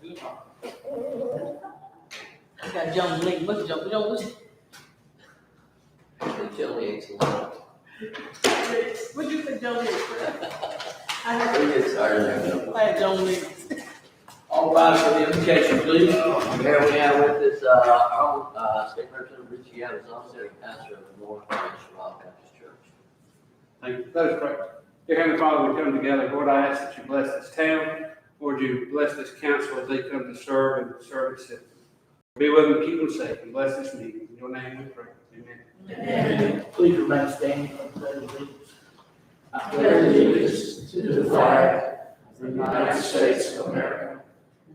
I got John Lee. What's John? Jelly eggs a lot. What you think John Lee? I We get started. had John Lee. All rise for the invocation, please. Here we have with us, our own, State Representative Richie Adams, also pastor of the North Rock Baptist Church. Thank you. Let us pray. Dear Heavenly Father, we come together. Lord, I ask that you bless this town. Lord, you bless this council as they come to serve and serve its citizens. Be with them, keep them safe, and bless this meeting. In your name we pray. Amen. Amen. Please remain standing for the pledge of allegiance. I pledge allegiance to the flag of the United States of America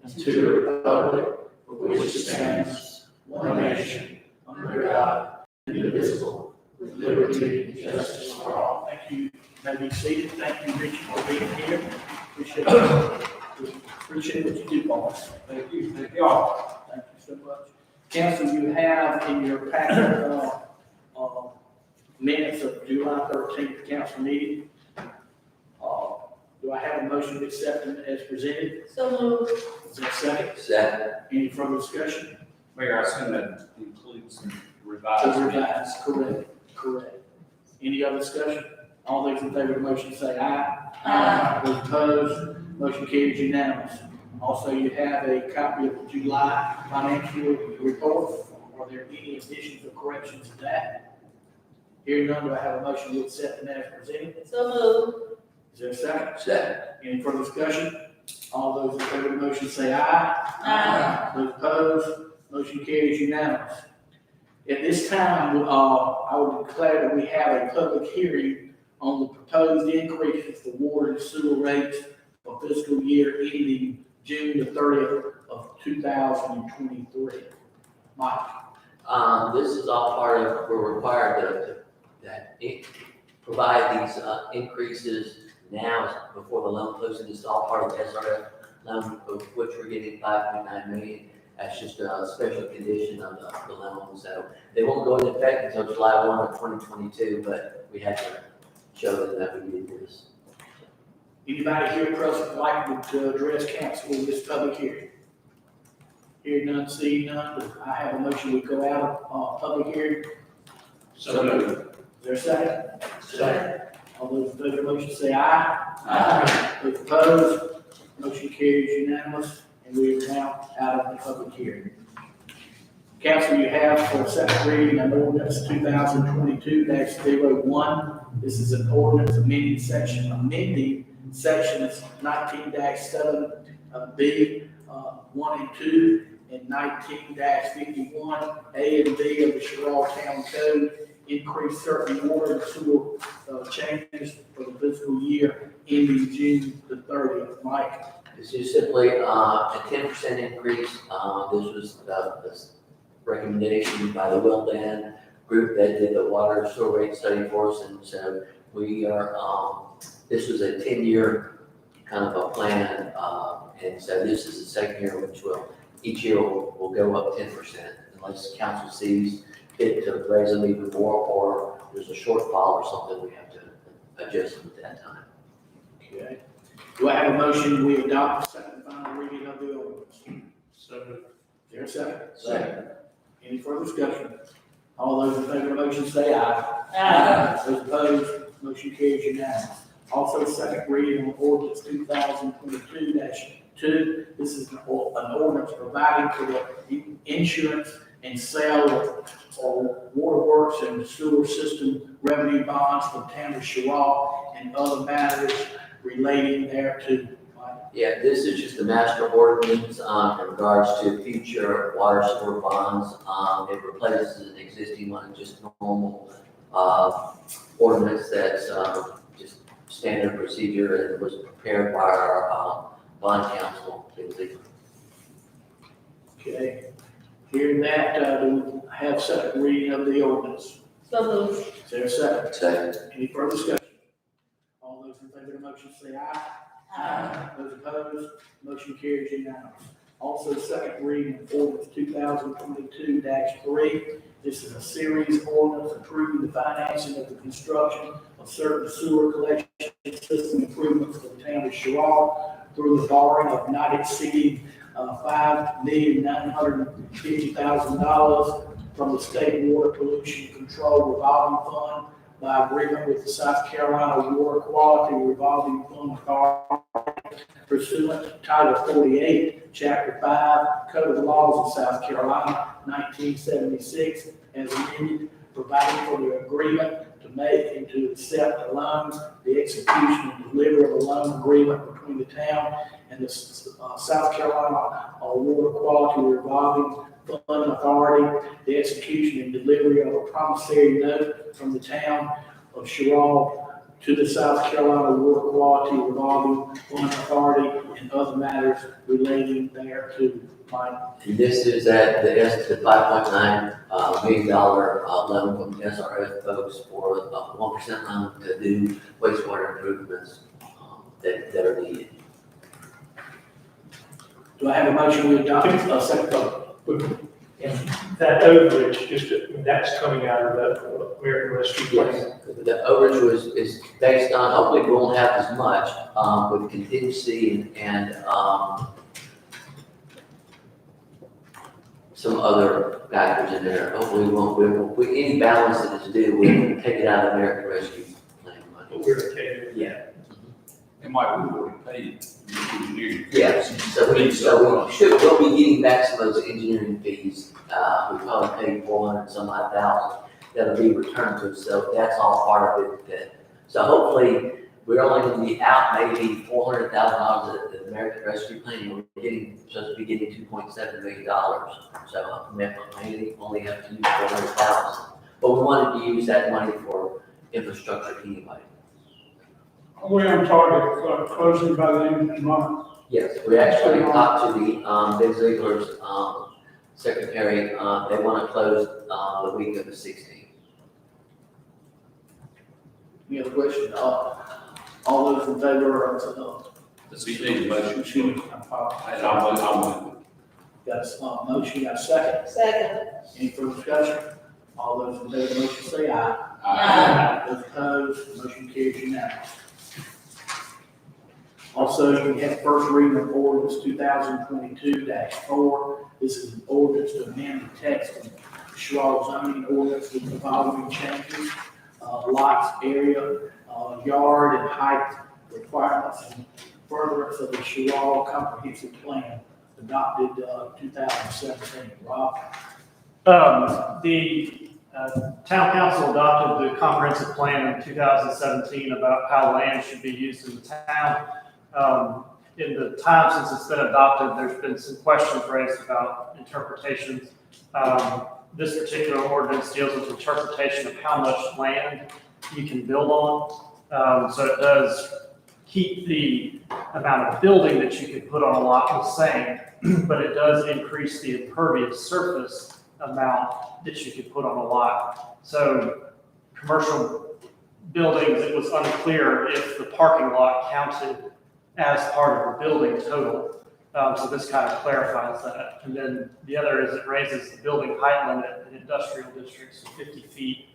and to the republic for which it stands, one nation, under God, indivisible, with liberty and justice for all. Thank you. May be seated. Thank you, Richie, for being here. Appreciate what you do for us. Thank you. Thank you all. Thank you so much. Council, you have in your packet, minutes of July 13th council meeting. Do I have a motion to accept them as presented? So moved. Is there a second? Second. Any further discussion? Mayor, I assume that includes some To revised. revise, correct. Any other discussion? All those in favor of the motion say aye. Aye. Those opposed, motion carries unanimous. Also, you have a copy of the July financial report. Are there any additions or corrections to that? Hearing none, do I have a motion to accept them as presented? So moved. Is there a second? Second. Any further discussion? All those in favor of the motion say aye. Aye. Those opposed, motion carries unanimous. At this time, I would declare that we have a public hearing on the proposed increases for water and sewer rates for fiscal year ending June the 30th of 2023. Mike? This is all part of, we're required provide these, increases now before the loan closes. It's all part of the SRF loan, of which we're getting 5.9 million. That's just a special condition of the loan. So they won't go into effect until July 1 of 2022, but we have to show them that we did this. Anybody here present like to address council in this public hearing? Hear none, see none. I have a motion we go out of public hearing. So moved. Is there a second? Second. All those in favor of the motion say aye. Aye. Those opposed, motion carries unanimous, and we are now out of the public hearing. Council, you have for second reading an ordinance 2022-01. This is an ordinance amending sections 19-7B, 1 and 2, and 19-51, A and B of the Sherrall Town Code, increase certain water and sewer changes for the fiscal year ending June the 30th. Mike? This is simply a 10% increase. This was the recommendation by the Wildan group that did the water sewer rate study for us. And so we are, this was a 10-year kind of a plan. And so this is the second year, which will, each year will go up 10% unless council sees fit to raise them even more, or there's a shortfall or something we have to adjust them at that time. Okay. Do I have a motion we adopt the second and final reading of the ordinance? So moved. Is there a second? Second. Any further discussion? All those in favor of the motion say aye. Aye. Those opposed, motion carries unanimous. Also, second reading on ordinance 2022-2. This is an ordinance providing for the insurance and sale of waterworks and sewer system revenue bonds for the town of Sherrall and other matters relating thereto. Yeah, this is just a master ordinance in regards to future water sewer bonds. It replaces an existing one, just normal ordinance that's just standard procedure, and it was prepared by our bond counsel. Okay. Hearing that, do we have second reading of the ordinance? So moved. Is there a second? Second. Any further discussion? All those in favor of the motion say aye. Aye. Those opposed, motion carries unanimous. Also, second reading of ordinance 2022-3. This is a series ordinance approving the financing of the construction of certain sewer collection system improvements for the town of Sherrall through the borrowing of not exceeding $5,950,000 from the State Water Pollution Control Revolving Fund by agreement with the South Carolina Water Quality Revolving Fund Authority pursuant to Title 48, Chapter 5, Code of Laws of South Carolina, 1976, as amended, providing for the agreement to make and to accept the loans, the execution and delivery of a loan agreement between the town and the South Carolina Water Quality Revolving Fund Authority, the execution and delivery of a promissory note from the town of Sherrall to the South Carolina Water Quality Revolving Fund Authority and other matters relating thereto. Mike? And this is at the $5.9 million loan from SRF folks for a 1% loan to do wastewater improvements that are needed. Do I have a motion we adopt a second vote? And that overage, that's coming out of the American Rescue Plan. Yes, the overage is based on, hopefully we won't have as much with contingency and some other factors in there. Hopefully we won't, any balance that is due, we'll take it out of American Rescue Plan money. But we're okay. Yeah. It might be already paid. Yes, so we'll be getting back some of those engineering fees. We probably paid 400 some odd thousand that'll be returned to us, so that's all part of it. So hopefully, we're only going to be out maybe $400,000 at the American Rescue Plan. We're supposed to be getting $2.7 million. So we may only have to use 400,000. But we wanted to use that money for infrastructure anyway. Are we on target for closing by the end of the month? Yes, we actually talked to the Ben Ziegler's secretary. They want to close the week of the 16th. Any other question? All those in favor of, Does he need a motion? excuse me, I'll move. got a motion, got a second? Second. Any further discussion? All those in favor of the motion say aye. Those opposed, motion carries unanimous. Also, we have first reading of ordinance 2022-4. This is an ordinance to amend the text of the Sherrall zoning ordinance with the following changes. Lots, area, yard, and height requirements, and furtherance of the Sherrall comprehensive plan adopted 2017. Rob? The town council adopted the comprehensive plan in 2017 about how land should be used in the town. In the time since it's been adopted, there's been some questions raised about interpretations. This particular ordinance deals with interpretation of how much land you can build on. So it does keep the amount of building that you can put on a lot the same, but it does increase the impervious surface amount that you could put on a lot. So commercial buildings, it was unclear if the parking lot counted as part of the building total. So this kind of clarifies that. And then the other is it raises the building height limit in industrial districts to 50 feet,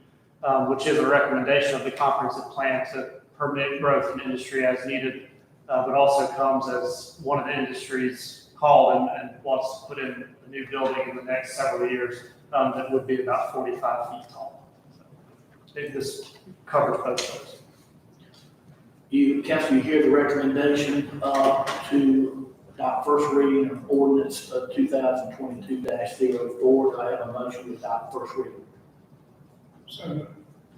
which is a recommendation of the comprehensive plan to permit growth in industry as needed, but also comes as one of the industries called and wants to put in a new building in the next several years that would be about 45 feet tall. So this covers both those. Council, you hear the recommendation to adopt first reading of ordinance 2022-04. Do I have a motion to adopt first reading? So,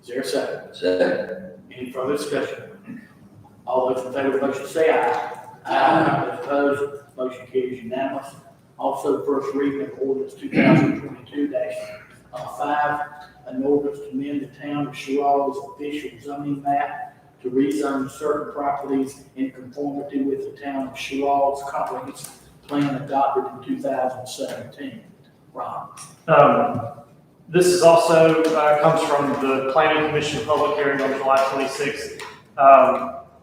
Is there a second? Second. Any further discussion? All those in favor of the motion say aye. Those opposed, motion carries unanimous. Also, first reading of ordinance 2022-5, an ordinance to amend the town of Sherrall's official zoning map to rezone certain properties in conformity with the town of Sherrall's comprehensive plan adopted in 2017. Ron? This is also comes from the Planning Commission public hearing on July 26th.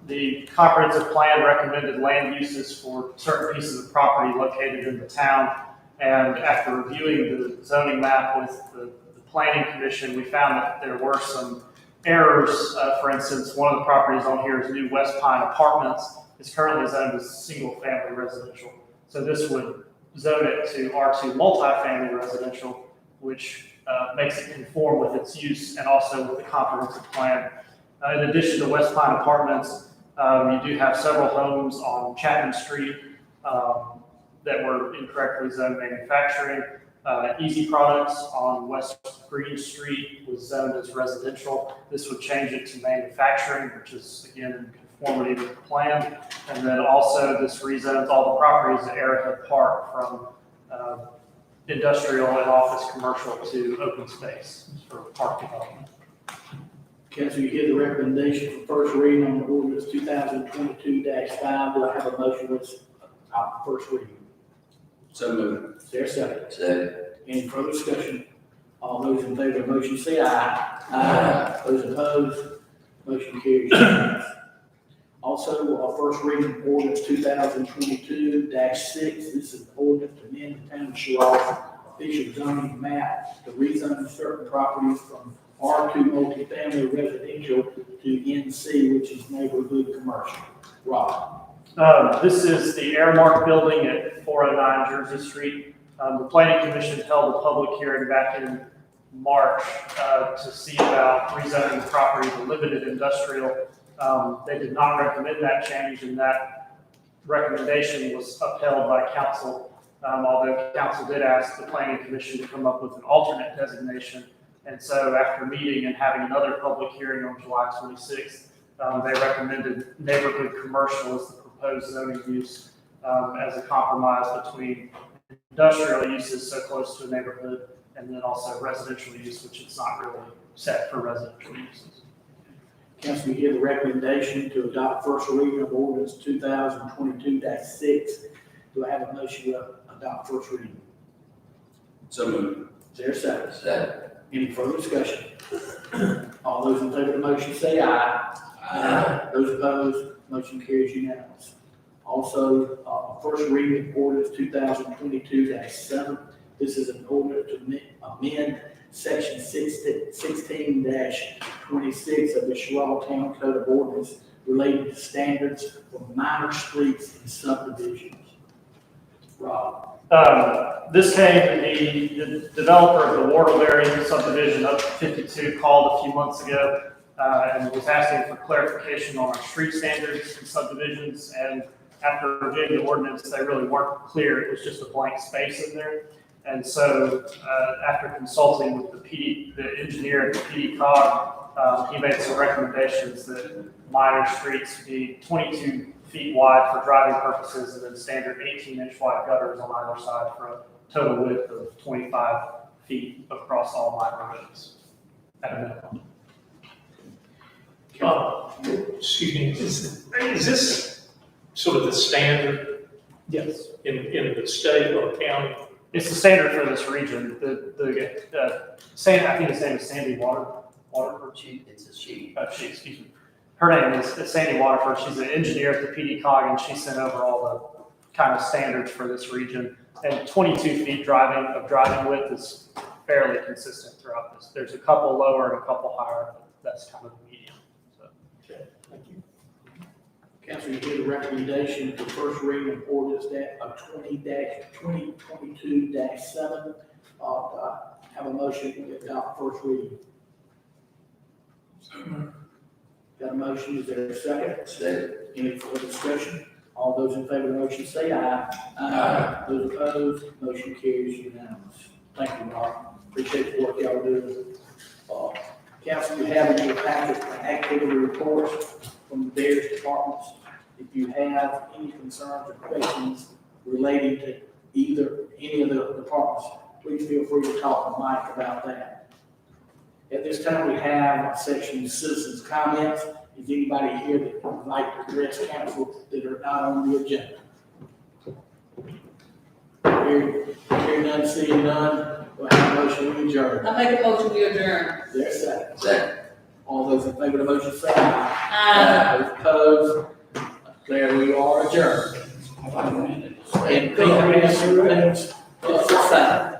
The comprehensive plan recommended land uses for certain pieces of property located in the town. And after reviewing the zoning map with the Planning Commission, we found that there were some errors. For instance, one of the properties on here is New West Pine Apartments. It's currently zoned as single family residential. So this would zone it to R2 multifamily residential, which makes it conform with its use and also with the comprehensive plan. In addition to West Pine Apartments, you do have several homes on Chapman Street that were incorrectly zoned manufacturing. Easy Products on West Green Street was zoned as residential. This would change it to manufacturing, which is again in conformity with the plan. And then also this rezones all the properties at Arrowhead Park from industrial and office commercial to open space for park development. Council, you hear the recommendation for first reading on ordinance 2022-5. Do I have a motion with first reading? So moved. Is there a second? Second. Any further discussion? All those in favor of the motion say aye. Aye. Those opposed, motion carries. Also, our first reading of ordinance 2022-6. This is an ordinance to amend the town of Sherrard official zoning map to rezone certain properties from R2 multifamily residential to NC, which is neighborhood commercial. Rob. This is the Airmark building at 409 Jersey Street. The Planning Commission held a public hearing back in March to see about rezoning the property to limited industrial. They did not recommend that change, and that recommendation was upheld by council, although council did ask the Planning Commission to come up with an alternate designation. And so after meeting and having another public hearing on July 26th, they recommended neighborhood commercial as the proposed zoning use as a compromise between industrial uses so close to a neighborhood and then also residential use, which is not really set for residential uses. Council, you hear the recommendation to adopt first reading of ordinance 2022-6. Do I have a motion to adopt first reading? So moved. Is there a second? Second. Any further discussion? All those in favor of the motion say aye. Aye. Those opposed, motion carries unanimous. Also, first reading of ordinance 2022-7. This is an ordinance to amend section 16-26 of the Sherrard Town Code of Ordinance relating to standards for minor streets and subdivisions. Rob. This came, the developer of the Wardleberry subdivision up to 52 called a few months ago and was asking for clarification on our street standards and subdivisions. And after reviewing the ordinance, they really weren't clear. It was just a blank space in there. And so after consulting with the engineer at the PD COG, he made some recommendations that minor streets be 22 feet wide for driving purposes and then standard 18-inch wide gutters on either side for a total width of 25 feet across all minor roads at a minimum. Excuse me, is this sort of the standard Yes. in the state or county? It's the standard for this region. I think his name is Sandy Waterford. It's a sheet. Excuse me. Her name is Sandy Waterford. She's an engineer at the PD COG, and she sent over all the kind of standards for this region. And 22 feet driving width is fairly consistent throughout this. There's a couple lower and a couple higher. That's kind of the median. So. Okay, thank you. Council, you hear the recommendation for first reading of ordinance of 2022-7. Have a motion to adopt first reading. Got a motion, is there a second? Second. Any further discussion? All those in favor of the motion say aye. Aye. Those opposed, motion carries unanimous. Thank you, Rob. Appreciate the work y'all are doing. Council, you have in your packet activity reports from the various departments. If you have any concerns or questions relating to any of the departments, please feel free to talk to Mike about that. At this time, we have a section of citizens' comments. Is anybody here that would like to address council that are not on the agenda? Hearing none, seeing none, do I have a motion to adjourn? I make a motion to adjourn. Is there a second? Second. All those in favor of the motion say aye. Aye. Those opposed, declare we are adjourned. And thank you, Mr. It's the same.